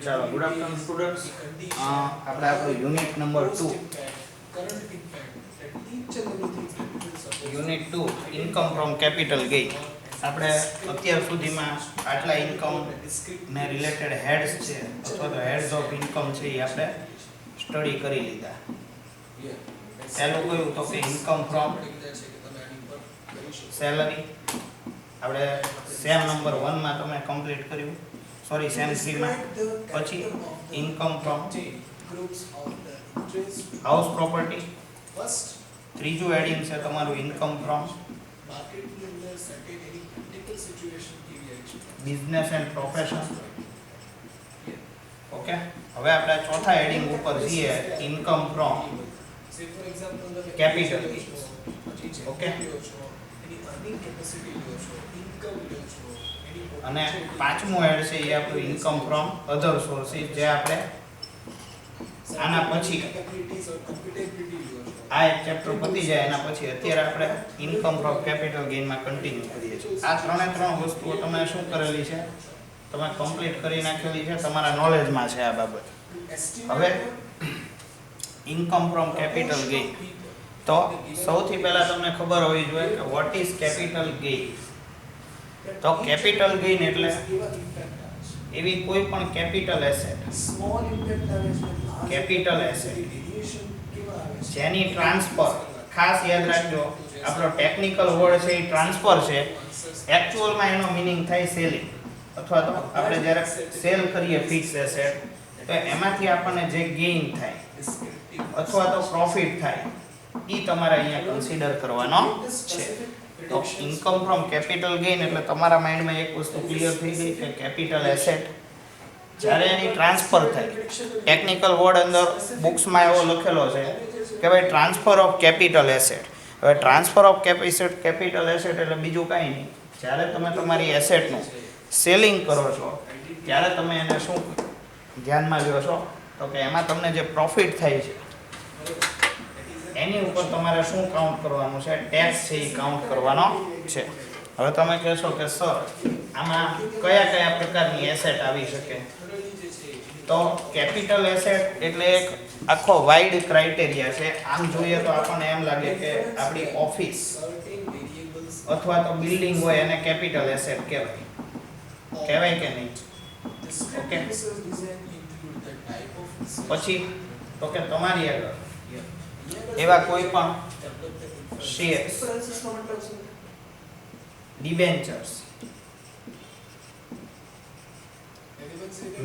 ચાલો good afternoon students. આપણે આપણો unit number 2 unit 2 income from capital gain. આપણે અત્યાર સુધીમાં આટલા ઇન્કમ ને રિલેટેડ હેડ્સ છે અથવા તો હેડ્સ ઓફ ઇન્કમ છે એ આપણે સ્ટડી કરી લીધા. પહેલું કયું તો કે ઇન્કમ ફ્રોમ સેલરી. આપણે સેમ નંબર 1 માં તમે કમ્પ્લીટ કર્યું, સોરી સેમ 3 માં. પછી ઇન્કમ ફ્રોમ હાઉસ પ્રોપર્ટી. ત્રીજું હેડિંગ છે તમારું income from business and profession. Okay, હવે આપણે ચોથા હેડિંગ ઉપર છીએ, ઇન્કમ ફ્રોમ કેપિટલ. ઓકે, અને પાંચમું હેડ છે એ આપણું ઇન્કમ ફ્રોમ અધર સોર્સિસ, જે આપણે આના પછી આ એક ચેપ્ટર પતી જાય એના પછી અત્યારે આપણે ઇન્કમ ફ્રોમ કેપિટલ ગેઇનમાં કન્ટિન્યુ કરીએ છીએ. આ ત્રણ વસ્તુઓ તમે શું કરેલી છે, તમે કમ્પ્લીટ કરી નાખેલી છે, તમારા નોલેજમાં છે આ બાબત. હવે ઇન્કમ ફ્રોમ કેપિટલ ગેઇન, તો સૌથી પહેલા તમને ખબર હોવી જોઈએ કે વોટ ઇઝ કેપિટલ ગેઇન. તો કેપિટલ ગેઇન એટલે એવી કોઈ પણ કેપિટલ એસેટ, કેપિટલ એસેટ જેની ટ્રાન્સફર, ખાસ યાદ રાખજો આપણો ટેકનિકલ વર્ડ છે એ ટ્રાન્સફર છે, એક્ચ્યુઅલમાં એનો મીનિંગ થાય સેલિંગ, અથવા તો આપણે જ્યારે સેલ કરીએ ફિક્સ એસેટ તો એમાંથી આપણને જે ગેઇન થાય અથવા તો પ્રોફિટ થાય એ તમારે અહીંયા કન્સિડર કરવાનો છે. તો ઇન્કમ ફ્રોમ કેપિટલ ગેઇન એટલે તમારા માઇન્ડમાં એક વસ્તુ ક્લિયર થઈ ગઈ કે કેપિટલ એસેટ જ્યારે એની ટ્રાન્સફર થાય, ટેકનિકલ વર્ડ અંદર બુક્સમાં એવો લખેલો છે કે ભાઈ ટ્રાન્સફર ઓફ કેપિટલ એસેટ. હવે ટ્રાન્સફર ઓફ કેપિટલ એસેટ એટલે બીજું કાંઈ નહીં, જ્યારે તમે તમારી એસેટનું સેલિંગ કરો છો ત્યારે તમે એને શું ધ્યાનમાં લ્યો છો તો કે એમાં તમને જે પ્રોફિટ થાય છે એની ઉપર તમારે શું કાઉન્ટ કરવાનું છે, ટેક્સ છે એ કાઉન્ટ કરવાનો છે. હવે તમે કહેશો કે સર આમાં કયા કયા પ્રકારની એસેટ આવી શકે, તો કેપિટલ એસેટ એટલે એક આખો વાઇડ ક્રાઇટેરિયા છે. આમ જોઈએ તો આપણને એમ લાગે કે આપણી ઓફિસ અથવા તો બિલ્ડિંગ હોય એને કેપિટલ એસેટ કહેવાય કે નહીં? ઓકે, પછી તો કે તમારી આગળ એવા કોઈ પણ shares, debentures,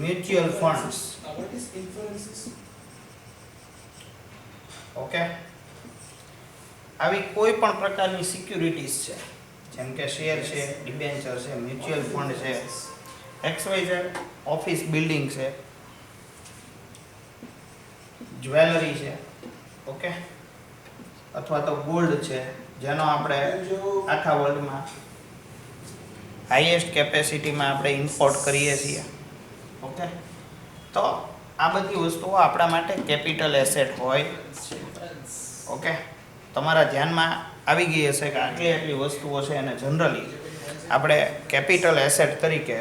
mutual funds, okay, આવી કોઈ પણ પ્રકારની સિક્યુરિટીઝ છે, જેમ કે શેર છે, ડિબેન્ચર છે, મ્યુચ્યુઅલ ફંડ છે, XYZ ઓફિસ બિલ્ડિંગ છે, જ્વેલરી છે, ઓકે, અથવા તો ગોલ્ડ છે જેનો આપણે આખા વર્લ્ડમાં હાઈએસ્ટ કેપેસિટીમાં આપણે ઇમ્પોર્ટ કરીએ છીએ. ઓકે, તો આ બધી વસ્તુઓ આપણા માટે કેપિટલ એસેટ હોય છે. ઓકે, તમારા ધ્યાનમાં આવી ગઈ હશે કે આટલી વસ્તુઓ છે અને જનરલી આપણે કેપિટલ એસેટ તરીકે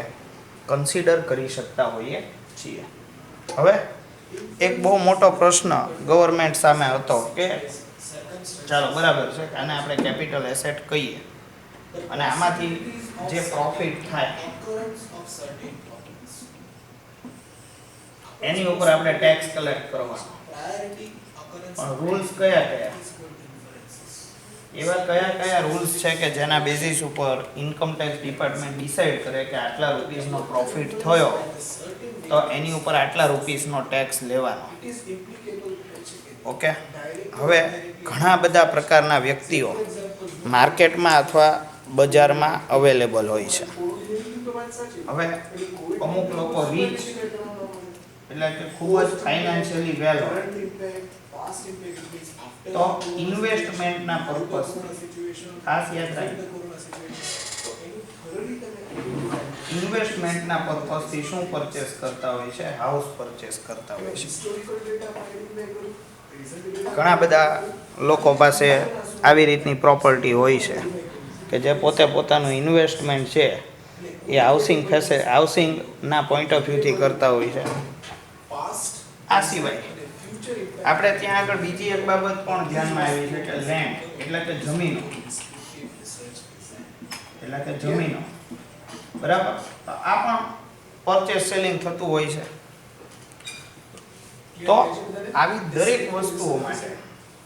કન્સિડર કરી શકતા હોઈએ છીએ. હવે એક બહુ મોટો પ્રશ્ન ગવર્મેન્ટ સામે હતો કે ચાલો બરાબર છે કે આને આપણે કેપિટલ એસેટ કહીએ અને આમાંથી જે પ્રોફિટ થાય એની ઉપર આપણે ટેક્સ કલેક્ટ કરવાનો. પણ રૂલ્સ કયા એવા કયા રૂલ્સ છે કે જેના બેઝિસ ઉપર ઇન્કમ ટેક્સ ડિપાર્ટમેન્ટ ડિસાઈડ કરે કે આટલા રૂપીસનો પ્રોફિટ થયો તો એની ઉપર આટલા રૂપીસનો ટેક્સ લેવાનો. ઓકે, હવે ઘણા બધા પ્રકારના વ્યક્તિઓ માર્કેટમાં અથવા બજારમાં અવેલેબલ હોય છે. હવે અમુક લોકો રીચ એટલે કે ખૂબ જ ફાઇનાન્શિયલી વેલ હોય તો ઇન્વેસ્ટમેન્ટના પર્પસ, ખાસ યાદ રાખજો, ઇન્વેસ્ટમેન્ટના પર્પસથી શું પરચેસ કરતા હોય છે, હાઉસ પરચેસ કરતા હોય છે. ઘણા બધા લોકો પાસે આવી રીતની પ્રોપર્ટી હોય છે કે જે પોતે પોતાનું ઇન્વેસ્ટમેન્ટ છે એ હાઉસિંગના પોઈન્ટ ઓફ વ્યૂથી કરતા હોય છે. આ સિવાય આપણે ત્યાં આગળ બીજી એક બાબત પણ ધ્યાનમાં આવી છે કે લેન્ડ એટલે કે જમીનો બરાબર. તો આ પણ પરચેસ સેલિંગ થતું હોય છે. તો આવી દરેક વસ્તુઓ માટે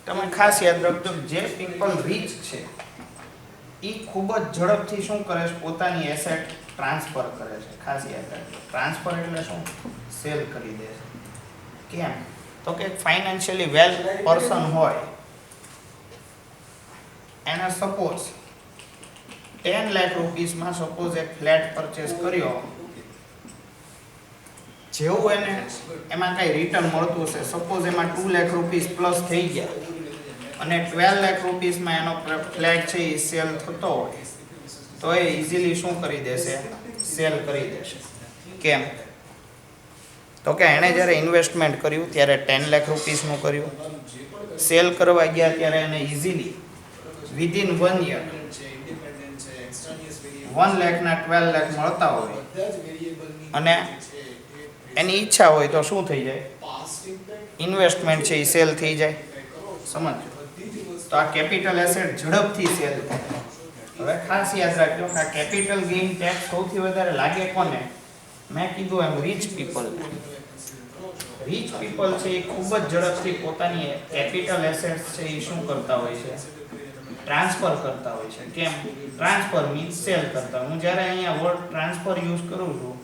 તમે ખાસ યાદ રાખજો, જે પીપલ રીચ છે એ ખૂબ જ ઝડપથી શું કરે છે, પોતાની એસેટ ટ્રાન્સફર કરે છે. ખાસ યાદ રાખજો, ટ્રાન્સફર એટલે શું? સેલ કરી દે છે. કેમ? તો કે ફાઇનાન્શિયલી વેલ પર્સન હોય એને સપોઝ 10 લાખ રૂપીસમાં સપોઝ એક ફ્લેટ પરચેસ કર્યો, જેવું એને એમાં કઈ રિટર્ન મળતું હશે, સપોઝ એમાં 2 લાખ રૂપીસ પ્લસ થઈ ગયા અને 12 લાખ રૂપીસમાં એનો ફ્લેટ છે એ સેલ થતો હોય તો એ ઇઝીલી શું કરી દેશે? સેલ કરી દેશે. કેમ? તો કે એણે જ્યારે ઇન્વેસ્ટમેન્ટ કર્યું ત્યારે 10 લાખ રૂપીસનું કર્યું, સેલ કરવા ગયા ત્યારે એને ઇઝીલી વિધિન 1 યર 1 લાખના 12 લાખ મળતા હોય અને એની ઈચ્છા હોય તો શું થઈ જાય? ઇન્વેસ્ટમેન્ટ છે એ સેલ થઈ જાય. સમજો. તો આ કેપિટલ એસેટ ઝડપથી સેલ થાય. હવે ખાસ યાદ રાખજો કે આ કેપિટલ ગેઇન ટેક્સ સૌથી વધારે લાગે કોને? મેં કીધું એમ રીચ પીપલ. રીચ પીપલ છે એ ખૂબ જ ઝડપથી પોતાની કેપિટલ એસેટ્સ છે એ શું કરતા હોય છે? ટ્રાન્સફર કરતા હોય છે. કેમ? ટ્રાન્સફર મીન્સ સેલ કરતા. હું જ્યારે અહીંયા વર્ડ ટ્રાન્સફર યુઝ કરું છું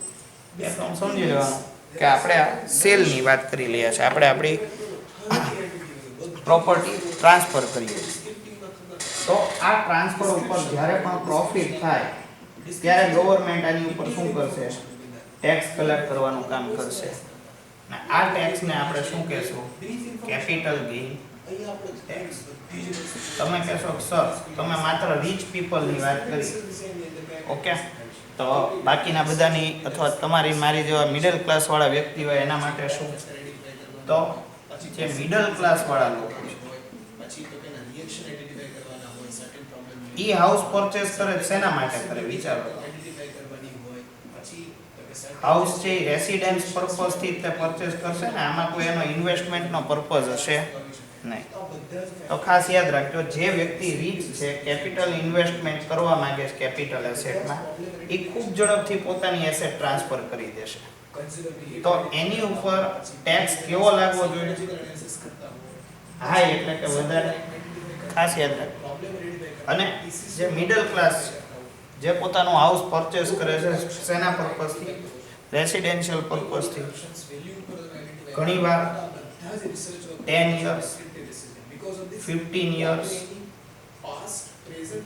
ત્યારે તમે સમજી લેવાનું કે આપણે આ સેલની વાત કરી રહ્યા છે. આપણે આપણી પ્રોપર્ટી ટ્રાન્સફર કરીએ. તો આ ટ્રાન્સફર ઉપર જ્યારે પણ પ્રોફિટ થાય ત્યારે ગવર્મેન્ટ આની ઉપર શું કરશે? ટેક્સ કલેક્ટ કરવાનું કામ કરશે. અને આ ટેક્સને આપણે શું કહેશું? Capital gain tax. તમે કહેશો સર તમે માત્ર રીચ પીપલની વાત કરી, ઓકે, તો બાકીના બધાની અથવા તમારી મારી જેવા મિડલ ક્લાસ વાળા વ્યક્તિ હોય એના માટે શું? તો જે મિડલ ક્લાસ વાળા લોકો ઈ હાઉસ પરચેસ કરે શેના માટે કરે? વિચારો. હાઉસ છે રેસિડેન્સ પર્પઝ થી તે પરચેસ કરશે ને, આમાં કોઈ એનો ઇન્વેસ્ટમેન્ટનો પર્પઝ હશે નહીં. તો ખાસ યાદ રાખજો, જે વ્યક્તિ રીચ છે, કેપિટલ ઇન્વેસ્ટમેન્ટ કરવા માંગે છે કેપિટલ એસેટમાં, એ ખૂબ ઝડપથી પોતાની એસેટ ટ્રાન્સફર કરી દેશે. તો એની ઉપર ટેક્સ કેવો લાગવો જોઈએ? હાઈ એટલે કે વધારે. ખાસ યાદ રાખજો. અને જે મિડલ ક્લાસ છે, જે પોતાનું હાઉસ પરચેસ કરે છે શેના પર્પઝથી? રેસિડેન્શિયલ પર્પઝથી. ઘણીવાર 10 યર્સ 15 યર્સ,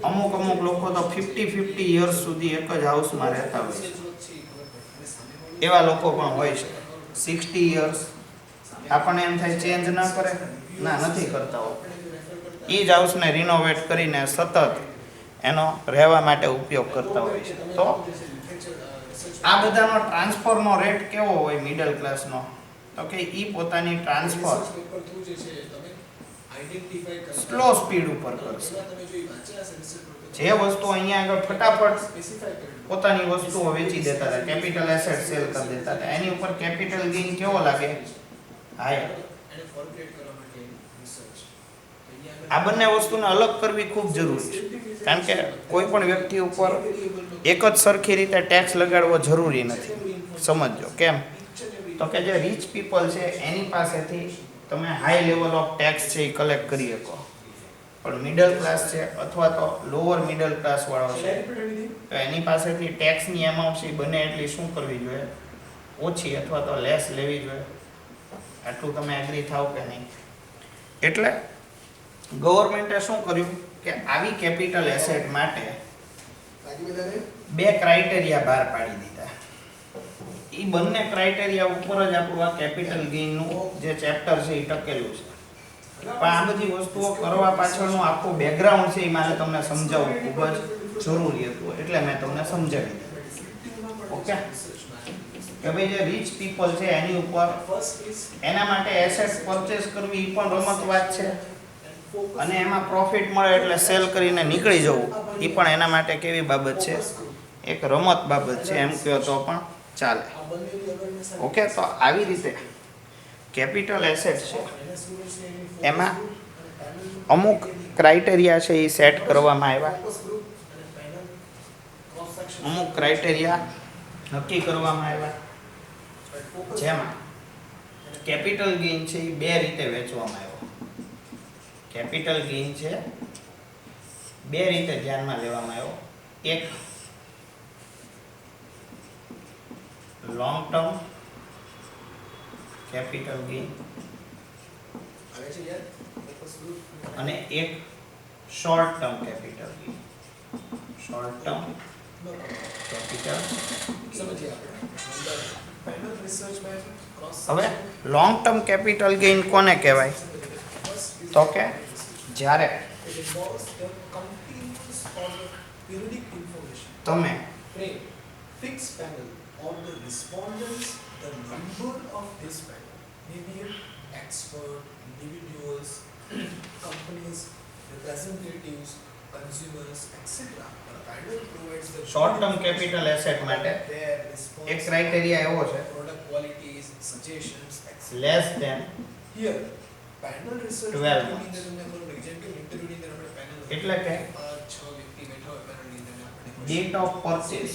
અમુક લોકો તો 50 યર્સ સુધી એક જ હાઉસમાં રહેતા હોય છે. એવા લોકો પણ હોય છે. 60 યર્સ આપણને એમ થાય ચેન્જ ના કરે, ના નથી કરતા હોય. એ જ હાઉસને રિનોવેટ કરીને સતત એનો રહેવા માટે ઉપયોગ કરતા હોય છે. તો આ બધાનો ટ્રાન્સફરનો રેટ કેવો હોય મિડલ ક્લાસનો? તો કે ઈ પોતાની ટ્રાન્સફર સ્લો સ્પીડ ઉપર કરશે. જે વસ્તુ અહીંયા આગળ ફટાફટ પોતાની વસ્તુઓ વેચી દેતા હતા, કેપિટલ એસેટ સેલ કરી દેતા હતા, એની ઉપર કેપિટલ ગેઇન કેવો લાગે? હાઈ. આ બંને વસ્તુને અલગ કરવી ખૂબ જરૂરી છે. કારણ કે કોઈ પણ વ્યક્તિ ઉપર એક જ સરખી રીતે ટેક્સ લગાડવો જરૂરી નથી. સમજો. કેમ? તો કે જે રીચ પીપલ છે એની પાસેથી તમે હાઈ લેવલ ઓફ ટેક્સ છે એ કલેક્ટ કરી શકો, પણ મિડલ ક્લાસ છે અથવા તો લોઅર મિડલ ક્લાસ વાળો છે તો એની પાસેથી ટેક્સની એમાઉન્ટ છે બને એટલી શું કરવી જોઈએ? ઓછી અથવા તો લેસ લેવી જોઈએ. આટલું તમે એગ્રી થાવ કે નહીં? એટલે ગવર્મેન્ટે શું કર્યું કે આવી કેપિટલ એસેટ માટે 2 ક્રાઇટેરિયા બહાર પાડી દીધા. એ બંને ક્રાઇટેરિયા ઉપર જ આપણું આ કેપિટલ ગેઇનનું જે ચેપ્ટર છે એ ટકેલું છે. પણ આ બધી વસ્તુઓ કરવા પાછળનું આખું બેકગ્રાઉન્ડ છે એ મારે તમને સમજાવવું ખૂબ જ જરૂરી હતું, એટલે મેં તમને સમજાવી દીધું. ઓકે, કે ભાઈ જે રીચ પીપલ છે એની ઉપર એના માટે એસેટ પરચેસ કરવી એ પણ રમત વાત છે, અને એમાં પ્રોફિટ મળે એટલે સેલ કરીને નીકળી જવું એ પણ એના માટે કેવી બાબત છે? એક રમત બાબત છે એમ કહો તો પણ ચાલે. ઓકે, તો આવી રીતે કેપિટલ એસેટ છે એમાં અમુક ક્રાઇટેરિયા છે એ સેટ કરવામાં આવ્યા, અમુક ક્રાઇટેરિયા નક્કી કરવામાં આવ્યા, જેમાં કેપિટલ ગેઇન છે એ બે રીતે વેચવામાં આવ્યો. કેપિટલ ગેઇન છે બે રીતે ધ્યાનમાં લેવામાં આવ્યો. એક લોંગ ટર્મ કેપિટલ ગેઇન અને એક short term capital gain. Short term capital. હવે લોંગ ટર્મ કેપિટલ ગેઇન કોને કહેવાય? તો કે જ્યારે તમે on the respondents, the number of this panel may be expert, individuals, companies, representatives, consumers, etc. The panel provides the short term capital asset માટે એક criteria એવો છે product qualities, suggestions, etc. Less than Here, panel research 12 months. એટલે કે date of purchase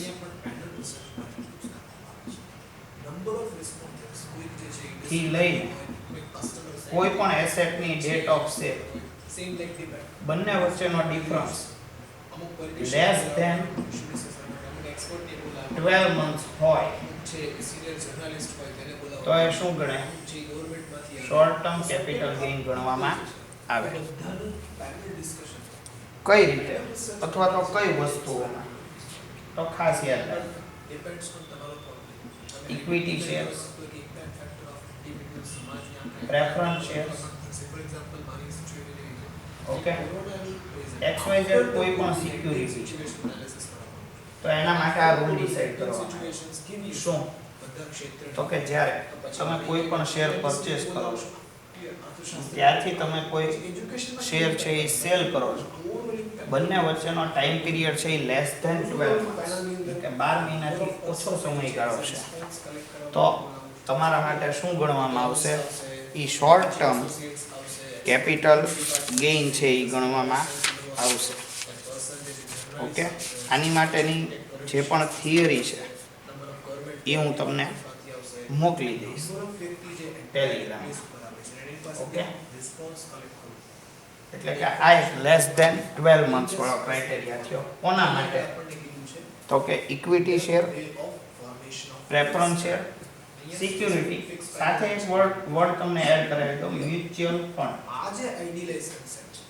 થી લઈને કોઈ પણ એસેટની ડેટ ઓફ સેલ બંને વચ્ચેનો ડિફરન્સ લેસ ધેન 12 months હોય તો એ શું ગણાય? શોર્ટ ટર્મ કેપિટલ ગેઇન ગણવામાં આવે. કઈ રીતે અથવા તો કઈ વસ્તુઓમાં? તો ખાસ યાદ રાખો, equity shares, preference shares, okay, XYZ કોઈ પણ સિક્યુરિટી છે તો એના માટે આ રૂલ ડિસાઈડ કરવાનો. શું? તો કે જ્યારે તમે કોઈ પણ શેર પરચેસ કરો છો ત્યારથી તમે કોઈ શેર છે એ સેલ કરો છો, બંને વચ્ચેનો ટાઈમ પીરિયડ છે એ લેસ ધેન 12 months કે 12 મહિનાથી ઓછો સમયગાળો છે, તો તમારા માટે શું ગણવામાં આવશે? એ શોર્ટ ટર્મ કેપિટલ ગેઇન છે એ ગણવામાં આવશે. ઓકે, આની માટેની જે પણ થિયરી છે એ હું તમને મોકલી દઈશ ટેલિગ્રામ. ઓકે, એટલે કે આ એક લેસ ધેન 12 months વાળો ક્રાઇટેરિયા થયો. કોના માટે? તો કે equity share, preference share, security, સાથે એક વર્ડ તમને એડ કરાવી દો, મ્યુચ્યુઅલ ફંડ. આ જે આઈડિયલાઇઝ કન્સેપ્ટ છે,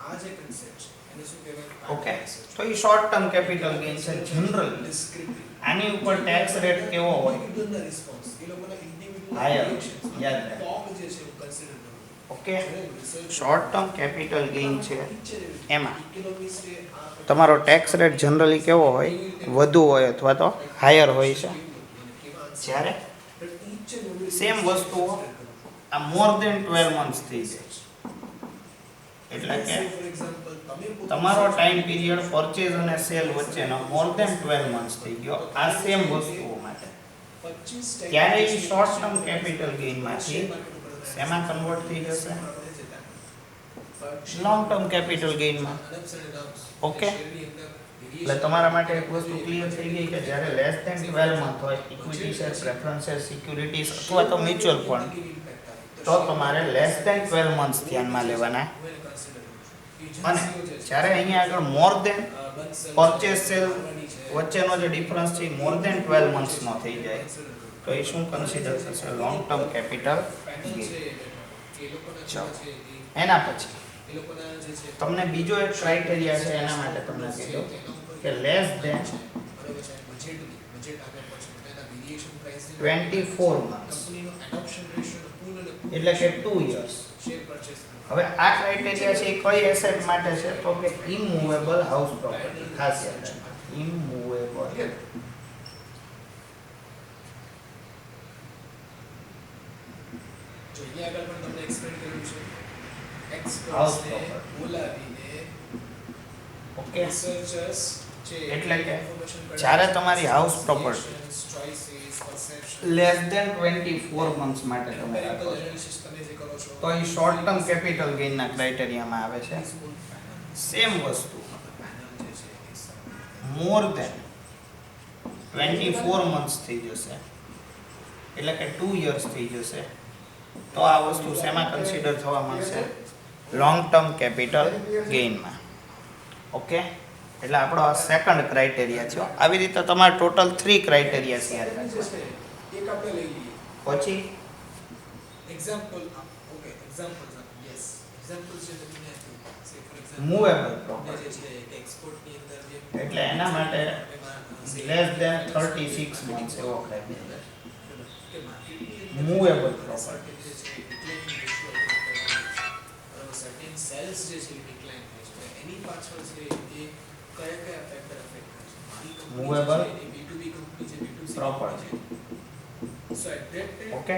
આ જે કન્સેપ્ટ છે એને શું કહેવાય? ઓકે, તો એ શોર્ટ ટર્મ કેપિટલ ગેઇન છે. જનરલી આની ઉપર ટેક્સ રેટ કેવો હોય? હાયર. યાદ રાખો. Okay, short term capital gain છે એમાં તમારો ટેક્સ રેટ જનરલી કેવો હોય? વધુ હોય અથવા તો હાયર હોય છે. જ્યારે સેમ વસ્તુઓ આ મોર ધેન 12 months થઈ જાય, એટલે કે તમારો ટાઈમ પીરિયડ પરચેઝ અને સેલ વચ્ચેનો મોર ધેન 12 months થઈ ગયો આ સેમ વસ્તુઓ માટે, ત્યારે એ શોર્ટ ટર્મ કેપિટલ ગેઇનમાંથી શેમાં કન્વર્ટ થઈ જશે? લોંગ ટર્મ કેપિટલ ગેઇનમાં. ઓકે, એટલે તમારા માટે એક વસ્તુ ક્લિયર થઈ ગઈ કે જ્યારે લેસ ધેન 12 month હોય, equity share, preference share, securities અથવા તો મ્યુચ્યુઅલ ફંડ, તો તમારે લેસ ધેન 12 months ધ્યાનમાં લેવાના. અને જ્યારે અહીંયા આગળ મોર ધેન પરચેસ સેલ વચ્ચેનો જે ડિફરન્સ છે મોર ધેન 12 months નો થઈ જાય તો એ શું કન્સિડર થશે? Long term capital gain. એના પછી તમને બીજો એક ક્રાઇટેરિયા છે, એના માટે તમને કીધું કે લેસ ધેન 24 months એટલે કે 2 years. હવે આ ક્રાઇટેરિયા છે એ કઈ એસેટ માટે છે? તો કે ઇમૂવેબલ હાઉસ પ્રોપર્ટી. ખાસ યાદ રાખો, ઇમૂવેબલ. જો અહીંયા આગળ પણ તમને એક્સપ્લેન કર્યું છે હાઉસ એક્સપર્ટ્સને પ્રોપર્ટી. બોલાવીને ઓકે, રિસર્ચર્સ જે એટલે કે જ્યારે તમારી house property less than 24 months માટે તમે રાખો છો તો એ શોર્ટ ટર્મ કેપિટલ ગેઇનના ક્રાઇટેરિયામાં આવે છે. સેમ વસ્તુ મોર ધેન 24 મંથ્સ થઈ જશે એટલે કે 2 યર્સ થઈ જશે તો આ વસ્તુ શેમાં કન્સિડર થવા માંડશે? લોંગ ટર્મ કેપિટલ ગેઇનમાં. ઓકે, એટલે આપણો આ સેકન્ડ ક્રાઇટેરિયા છે. આવી રીતે તમારે ટોટલ 3 ક્રાઇટેરિયા છે. એક આપણે લઈ લઈએ પછી example. Okay, example. Yes, example છે તમને સે ફોર એક્ઝામ્પલ મૂવેબલ પ્રોપર્ટી જે છે કે એક્સપોર્ટ ની અંદર જે એટલે એના માટે લેસ ધેન 36 મંથ્સ એવો ક્રાઇટેરિયા. કે માર્કેટની મૂવેબલ પ્રોપર્ટી સર્ટેન સેલ્સ જે છે ડિક્લાઇન થાય છે એની પાછળ છે એ કયા કયા ફેક્ટર અફેક્ટ કરે છે? મારી કંપની Movable છે એ B2B કંપની છે B2C property. So at that time okay,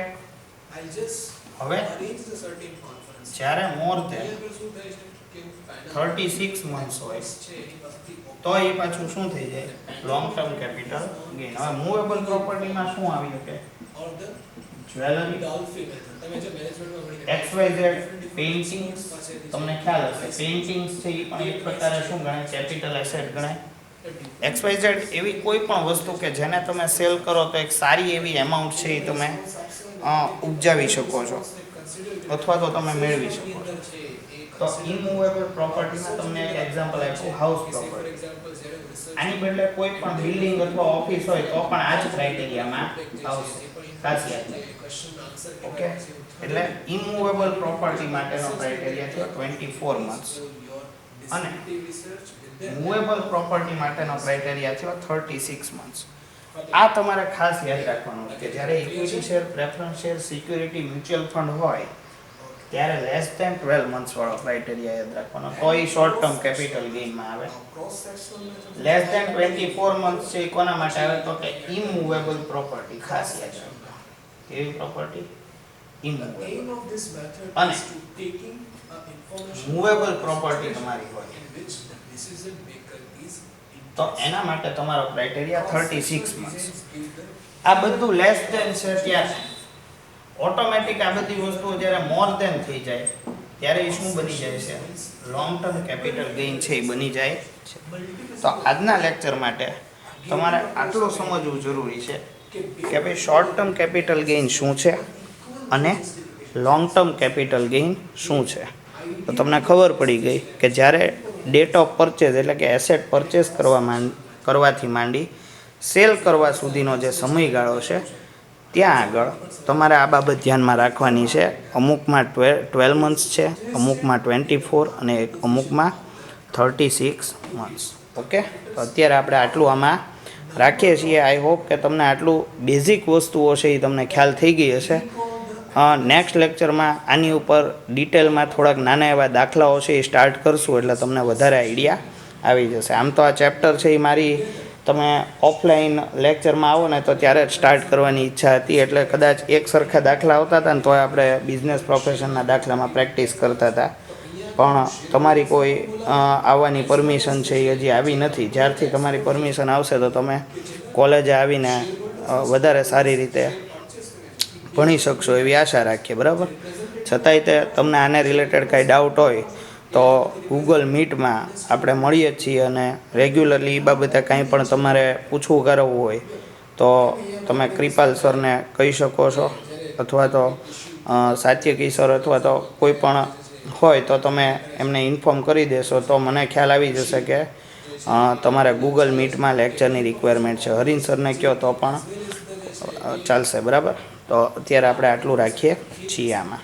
I'll just હવે arrange the certain conference. જ્યારે મોર ધેન અહીંયા આગળ શું થાય છે કે હું final 36 મંથ્સ હોય છે એની પાસેથી તો એ પાછું શું થઈ જાય? Long term capital gain. હવે મૂવેબલ પ્રોપર્ટીમાં શું આવ્યું કે or the jewellery, Dolphin method. તમે જે મેનેજમેન્ટમાં ભણી XYZ પેઇન્ટિંગ્સ, તમને ખ્યાલ હશે પેઇન્ટિંગ્સ છે એ પણ એક પ્રકારે શું ગણાય? કેપિટલ એસેટ ગણાય. XYZ એવી કોઈ પણ વસ્તુ કે જેને તમે સેલ કરો તો એક સારી એવી એમાઉન્ટ છે એ તમે ઉપજાવી શકો છો અથવા તો તમે મેળવી શકો છો. તો ઇમૂવેબલ પ્રોપર્ટીમાં તમને એક એક્ઝામ્પલ આપ્યું હાઉસ પ્રોપર્ટી. આની બદલે કોઈ પણ બિલ્ડિંગ અથવા ઓફિસ હોય તો પણ આ જ ક્રાઇટેરિયામાં આવશે. ખાસિયત. ઓકે, એટલે ઇમૂવેબલ પ્રોપર્ટી માટેનો ક્રાઇટેરિયા છે 24 મંથ્સ અને મૂવેબલ પ્રોપર્ટી માટેનો ક્રાઇટેરિયા છે 36 મંથ્સ. આ તમારે ખાસ યાદ રાખવાનું કે જ્યારે equity share, preference share, security, mutual fund હોય ત્યારે લેસ ધેન 12 મંથ્સ વાળો ક્રાઇટેરિયા યાદ રાખવાનો તો એ શોર્ટ ટર્મ કેપિટલ ગેઇનમાં આવે. લેસ ધેન 24 મંથ્સ છે એ કોના માટે આવે તો કે ઇમૂવેબલ પ્રોપર્ટી. ખાસ યાદ રાખો કેવી property? Immovable. aim of this method અને is to taking information movable property તમારી હોય in which the decision maker is તો એના માટે તમારો ક્રાઇટેરિયા 36 મંથ્સ. give the આ બધું લેસ ધેન છે ત્યારે ઓટોમેટિક આ બધી વસ્તુઓ જ્યારે મોર ધેન થઈ જાય ત્યારે એ શું બની જાય છે? લોંગ ટર્મ કેપિટલ ગેઇન છે એ બની જાય છે. તો આજના લેક્ચર માટે તમારે આટલું સમજવું જરૂરી છે કે ભાઈ શોર્ટ ટર્મ કેપિટલ ગેઇન શું છે અને લોંગ ટર્મ કેપિટલ ગેઇન શું છે. તો તમને ખબર પડી ગઈ કે જ્યારે ડેટ ઓફ પરચેઝ એટલે કે એસેટ પરચેસ કરવાથી માંડી સેલ કરવા સુધીનો જે સમયગાળો છે ત્યાં આગળ તમારે આ બાબત ધ્યાનમાં રાખવાની છે. અમુકમાં 12 મંથ્સ છે, અમુકમાં 24 અને અમુકમાં 36 મંથ્સ. ઓકે, તો અત્યારે આપણે આટલું આમાં રાખીએ છીએ. આઈ હોપ કે તમને આટલું બેઝિક વસ્તુઓ છે એ તમને ખ્યાલ થઈ ગઈ હશે. નેક્સ્ટ લેક્ચરમાં આની ઉપર ડિટેલમાં થોડાક નાના એવા દાખલાઓ છે એ સ્ટાર્ટ કરશું એટલે તમને વધારે આઈડિયા આવી જશે. આમ તો આ ચેપ્ટર છે એ મારી તમે ઓફલાઈન લેક્ચરમાં આવો ને તો ત્યારે જ સ્ટાર્ટ કરવાની ઈચ્છા હતી એટલે કદાચ એક સરખા દાખલા આવતા હતા ને તો આપણે બિઝનેસ પ્રોફેશનના દાખલામાં પ્રેક્ટિસ કરતા હતા પણ તમારી કોઈ આવવાની પરમિશન છે એ હજી આવી નથી. જ્યારથી તમારી પરમિશન આવશે તો તમે કોલેજે આવીને વધારે સારી રીતે ભણી શકશો એવી આશા રાખીએ. બરાબર, છતાંય તે તમને આને રિલેટેડ કાંઈ ડાઉટ હોય તો ગૂગલ મીટમાં આપણે મળીએ જ છીએ અને રેગ્યુલરલી એ બાબતે કાંઈ પણ તમારે પૂછવું કરાવવું હોય તો તમે કૃપાલ સરને કહી શકો છો અથવા તો સાત્યકી સર અથવા તો કોઈ પણ હોય તો તમે એમને ઇન્ફોર્મ કરી દેશો તો મને ખ્યાલ આવી જશે કે તમારે ગૂગલ મીટમાં લેક્ચરની રિક્વાયરમેન્ટ છે. હરીન સરને કહો તો પણ ચાલશે. બરાબર, તો અત્યારે આપણે આટલું રાખીએ છીએ આમાં.